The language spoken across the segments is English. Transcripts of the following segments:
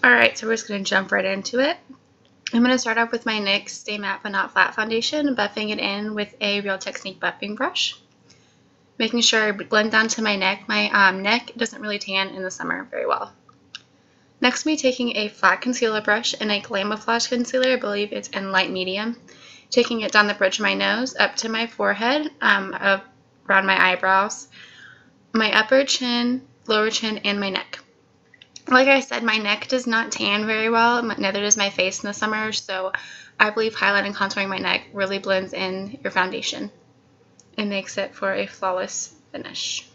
Alright, so we're just going to jump right into it. I'm going to start off with my NYX Stay Matte But Not Flat foundation, buffing it in with a Real Technique buffing brush. Making sure I blend down to my neck. My neck doesn't really tan in the summer very well. Next, me taking a flat concealer brush and a Glamouflage concealer, I believe it's in light medium. Taking it down the bridge of my nose, up to my forehead, around my eyebrows, my upper chin, lower chin, and my neck. Like I said, my neck does not tan very well, neither does my face in the summer, so I believe highlighting and contouring my neck really blends in your foundation and makes it for a flawless finish.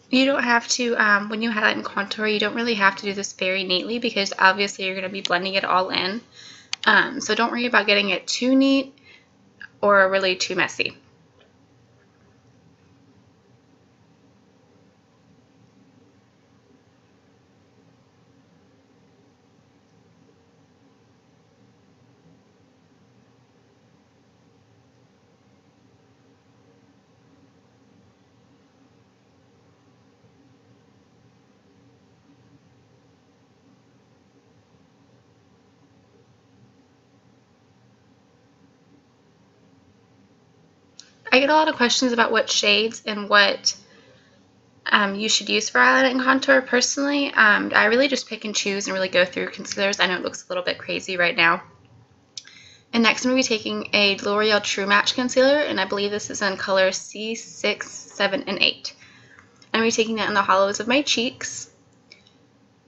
You don't have to, when you highlight and contour, you don't really have to do this very neatly because obviously you're going to be blending it all in. So don't worry about getting it too neat or really too messy. I get a lot of questions about what shades and what you should use for highlight and contour. Personally, I really just pick and choose and really go through concealers. I know it looks a little bit crazy right now. And next I'm going to be taking a L'Oreal True Match concealer, and I believe this is in color C6, 7, and 8. I'm going to be taking that in the hollows of my cheeks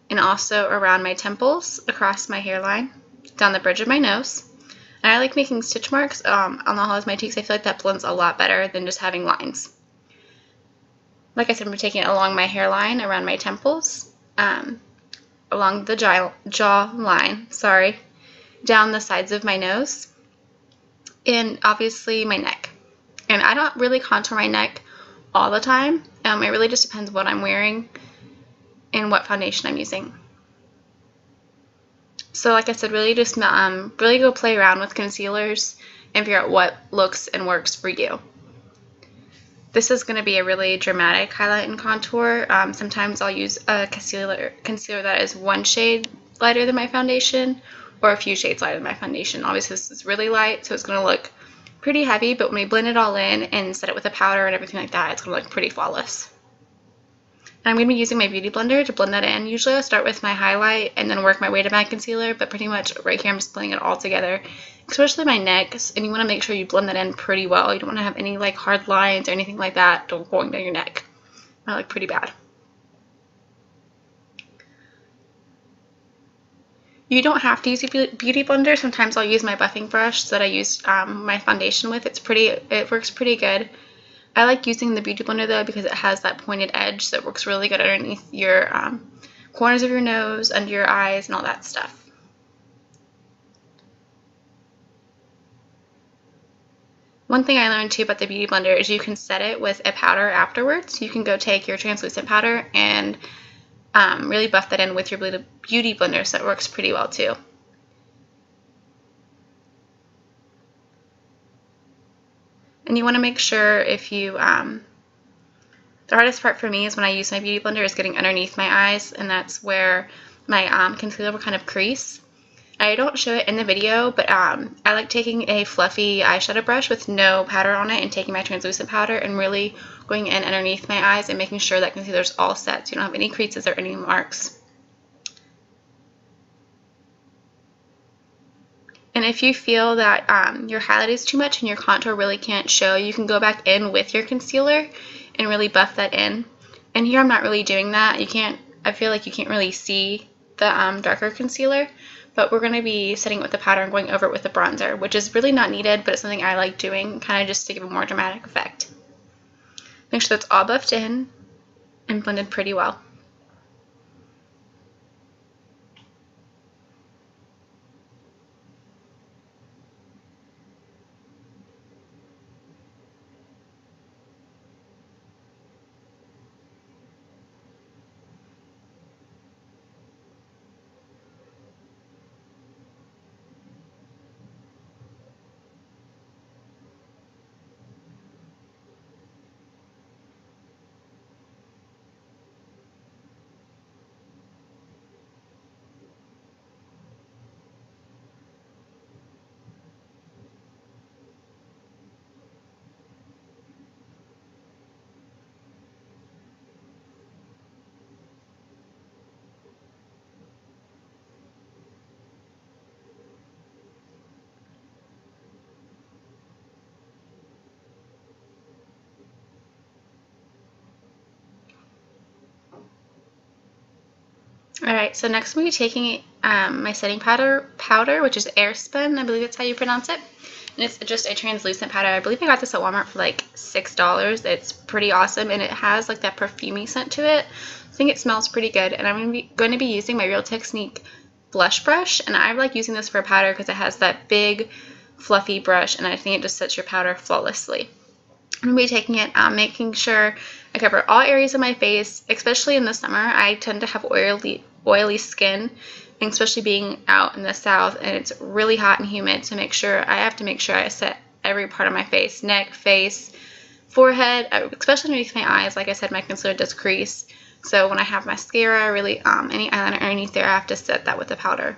and also around my temples, across my hairline, down the bridge of my nose. And I like making stitch marks on the hollows of my cheeks. I feel like that blends a lot better than just having lines. Like I said, I'm taking it along my hairline, around my temples, along the jaw line, down the sides of my nose, and obviously my neck. And I don't really contour my neck all the time. It really just depends what I'm wearing and what foundation I'm using. So like I said, really just really go play around with concealers and figure out what looks and works for you. This is going to be a really dramatic highlight and contour. Sometimes I'll use a concealer that is one shade lighter than my foundation or a few shades lighter than my foundation. Obviously this is really light, so it's going to look pretty heavy, but when we blend it all in and set it with a powder and everything like that, it's going to look pretty flawless. And I'm going to be using my Beauty Blender to blend that in. Usually I'll start with my highlight and then work my way to my concealer, but pretty much right here I'm just blending it all together, especially my neck, and you want to make sure you blend that in pretty well. You don't want to have any like hard lines or anything like that going down your neck. That look pretty bad. You don't have to use a Beauty Blender. Sometimes I'll use my buffing brush that I used my foundation with. It works pretty good. I like using the Beauty Blender though because it has that pointed edge that works really good underneath your corners of your nose, under your eyes, and all that stuff. One thing I learned too about the Beauty Blender is you can set it with a powder afterwards. You can go take your translucent powder and really buff that in with your Beauty Blender, so it works pretty well too. And you want to make sure if you, the hardest part for me is when I use my Beauty Blender is getting underneath my eyes, and that's where my concealer will kind of crease. I don't show it in the video, but I like taking a fluffy eyeshadow brush with no powder on it and taking my translucent powder and really going in underneath my eyes and making sure that concealer is all set so you don't have any creases or any marks. And if you feel that your highlight is too much and your contour really can't show, you can go back in with your concealer and really buff that in. And here I'm not really doing that. I feel like you can't really see the darker concealer, but we're going to be setting it with the powder and going over it with the bronzer, which is really not needed, but it's something I like doing, kind of just to give a more dramatic effect. Make sure that's all buffed in and blended pretty well. Alright, so next I'm going to be taking my setting powder, which is Airspun, I believe that's how you pronounce it. And it's just a translucent powder. I believe I got this at Walmart for like $6. It's pretty awesome, and it has like that perfumey scent to it. I think it smells pretty good, and I'm going to be using my Real Technique blush brush, and I like using this for a powder because it has that big fluffy brush, and I think it just sets your powder flawlessly. I'm going to be taking it, making sure I cover all areas of my face, especially in the summer. I tend to have oily skin, and especially being out in the south and it's really hot and humid, so I have to make sure I set every part of my face, neck, face, forehead, especially underneath my eyes. Like I said, my concealer does crease, so when I have mascara, really any eyeliner underneath there, I have to set that with the powder.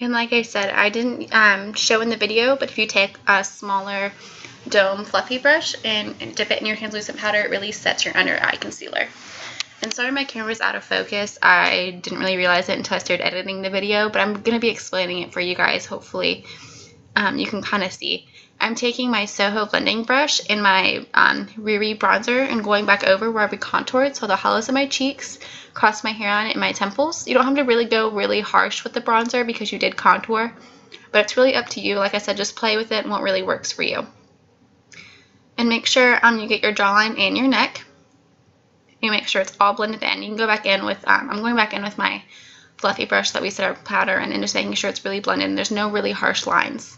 And like I said, I didn't show in the video, but if you take a smaller dome fluffy brush and dip it in your translucent powder, it really sets your under eye concealer. And sorry my camera was out of focus. I didn't really realize it until I started editing the video, but I'm going to be explaining it for you guys. Hopefully you can kind of see. I'm taking my Soho blending brush in my Riri bronzer and going back over where we contoured, so the hollows of my cheeks, across my hairline, and my temples. You don't have to really go really harsh with the bronzer because you did contour, but it's really up to you. Like I said, just play with it and what really works for you. And make sure you get your jawline and your neck. You make sure it's all blended in. You can go back in with, I'm going back in with my fluffy brush that we set our powder in, and just making sure it's really blended and there's no really harsh lines.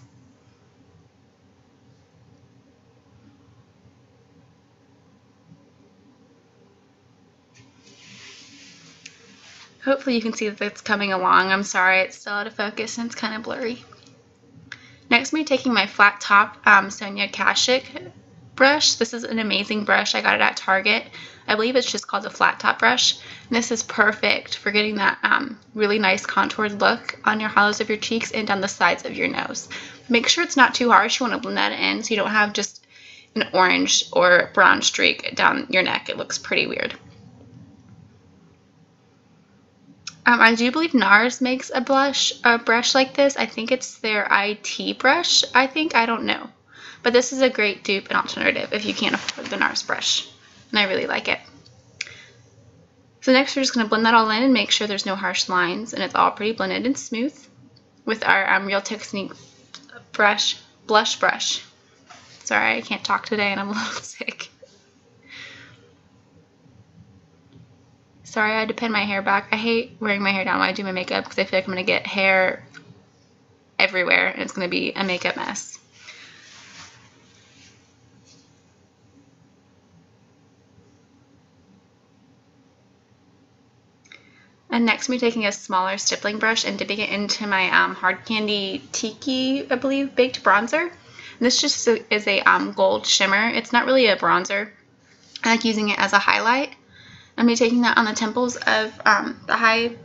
Hopefully you can see that it's coming along. I'm sorry, it's still out of focus and it's kind of blurry. Next, I'm taking my flat top Sonia Kashuk brush. This is an amazing brush. I got it at Target. I believe it's just called a flat top brush. And this is perfect for getting that really nice contoured look on your hollows of your cheeks and down the sides of your nose. Make sure it's not too harsh. You want to blend that in so you don't have just an orange or brown streak down your neck. It looks pretty weird. I do believe NARS makes a brush like this. I think it's their IT brush, I don't know. But this is a great dupe and alternative if you can't afford the NARS brush. And I really like it. So next we're just going to blend that all in and make sure there's no harsh lines and it's all pretty blended and smooth with our Real Technique blush brush. Sorry, I can't talk today and I'm a little sick. Sorry, I had to pin my hair back. I hate wearing my hair down when I do my makeup because I feel like I'm going to get hair everywhere and it's going to be a makeup mess. And next I'm taking a smaller stippling brush and dipping it into my Hard Candy Tiki, I believe, baked bronzer. And this just is a gold shimmer. It's not really a bronzer. I like using it as a highlight. I'm going to be taking that on the temples of the high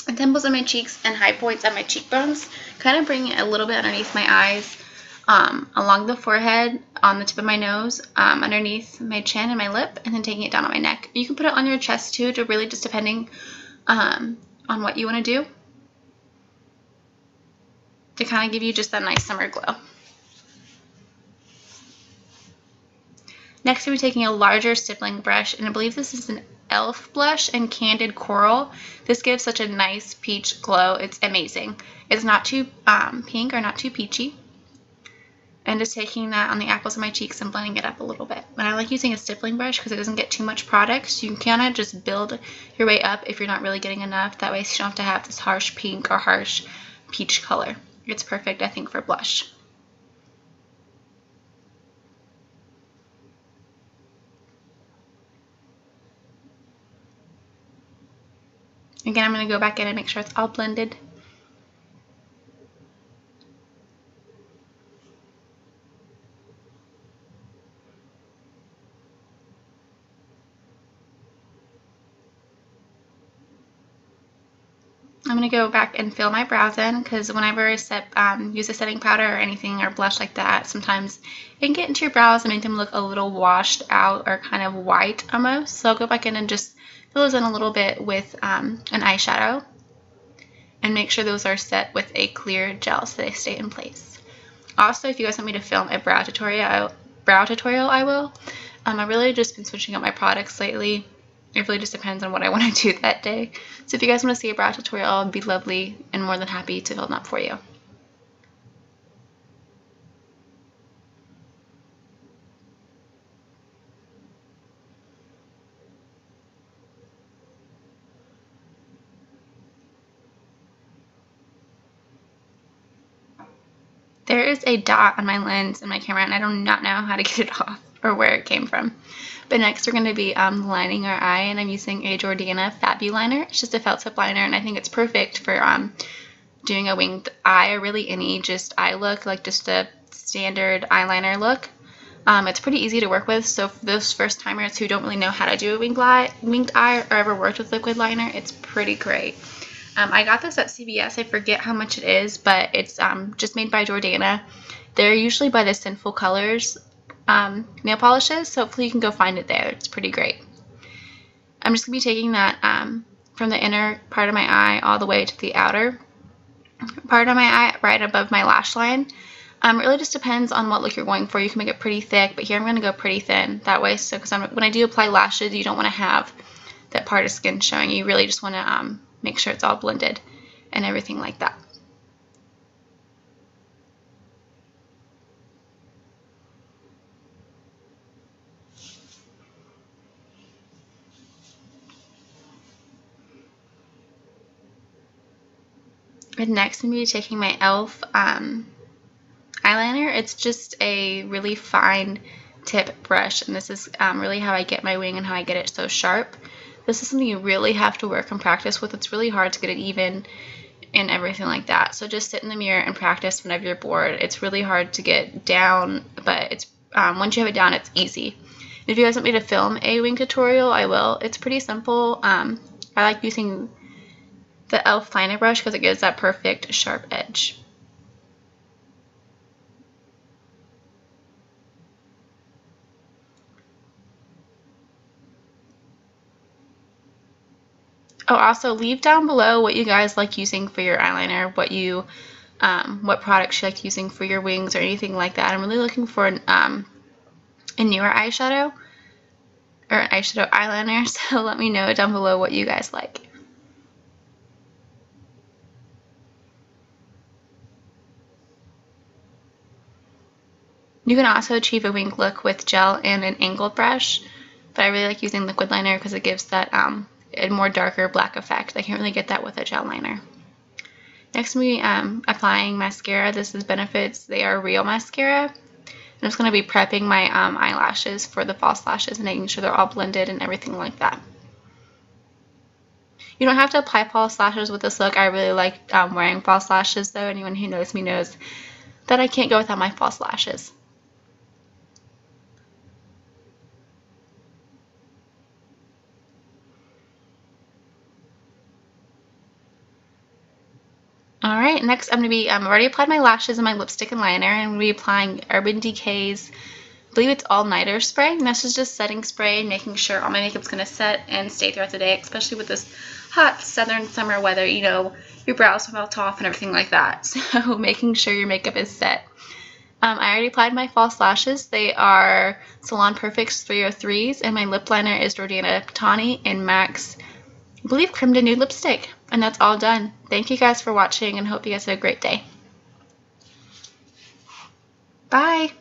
temples of my cheeks and high points of my cheekbones, kind of bringing it a little bit underneath my eyes, along the forehead, on the tip of my nose, underneath my chin and my lip, and then taking it down on my neck. You can put it on your chest too, to really just depending on what you want to do, to kind of give you just that nice summer glow. Next, we'll be taking a larger stippling brush, and I believe this is an e.l.f. blush in Candid Coral. This gives such a nice peach glow. It's amazing. It's not too pink or not too peachy. And just taking that on the apples of my cheeks and blending it up a little bit. And I like using a stippling brush because it doesn't get too much product. So you can kind of just build your way up if you're not really getting enough. That way you don't have to have this harsh pink or harsh peach color. It's perfect, I think, for blush. Again, I'm going to go back in and make sure it's all blended. I'm going to go back and fill my brows in, because whenever I use a setting powder or anything or blush like that, sometimes it can get into your brows and make them look a little washed out or kind of white almost. So I'll go back in and just fill those in a little bit with an eyeshadow, and make sure those are set with a clear gel so they stay in place. Also, if you guys want me to film a brow tutorial, I will. I've really just been switching up my products lately. It really just depends on what I want to do that day. So if you guys want to see a brow tutorial, it'd be lovely and more than happy to film that for you. There is a dot on my lens in my camera, and I do not know how to get it off or where it came from. But next we're going to be lining our eye, and I'm using a Jordana Fat View liner. It's just a felt tip liner, and I think it's perfect for doing a winged eye or really any just eye look, like just a standard eyeliner look. It's pretty easy to work with, so for those first timers who don't really know how to do a winged eye or ever worked with liquid liner, it's pretty great. I got this at CVS. I forget how much it is, but it's just made by Jordana. They're usually by the Sinful Colors nail polishes, so hopefully you can go find it there. It's pretty great. I'm just going to be taking that from the inner part of my eye all the way to the outer part of my eye, right above my lash line. It really just depends on what look you're going for. You can make it pretty thick, but here I'm going to go pretty thin that way, so because when I do apply lashes, you don't want to have that part of skin showing. You really just want to make sure it's all blended and everything like that. And next I'm going to be taking my e.l.f. eyeliner. It's just a really fine tip brush, and this is really how I get my wing and how I get it so sharp. This is something you really have to work and practice with. It's really hard to get it even and everything like that. So just sit in the mirror and practice whenever you're bored. It's really hard to get down, but it's once you have it down, it's easy. If you guys want me to film a wing tutorial, I will. It's pretty simple. I like using the e.l.f. liner brush because it gives that perfect sharp edge. Oh, also leave down below what you guys like using for your eyeliner, what products you like using for your wings or anything like that. I'm really looking for a newer eyeshadow or an eyeshadow eyeliner, so let me know down below what you guys like. You can also achieve a wing look with gel and an angled brush, but I really like using liquid liner because it gives that a more darker black effect. I can't really get that with a gel liner. Next, I'm applying mascara. This is Benefit's They Are Real mascara. I'm just going to be prepping my eyelashes for the false lashes and making sure they're all blended and everything like that. You don't have to apply false lashes with this look. I really like wearing false lashes though. Anyone who knows me knows that I can't go without my false lashes. Alright, next I'm going to be, I've already applied my lashes and my lipstick and liner, and I'm going to be applying Urban Decay's, I believe it's All Nighter spray, and this is just setting spray, making sure all my makeup's going to set and stay throughout the day, especially with this hot southern summer weather, you know, your brows will melt off and everything like that, so making sure your makeup is set. I already applied my false lashes. They are Salon Perfect's 303s, and my lip liner is Jordana Tawny in MAC's, I believe, Creme de Nude lipstick. And that's all done. Thank you guys for watching, and hope you guys have a great day. Bye!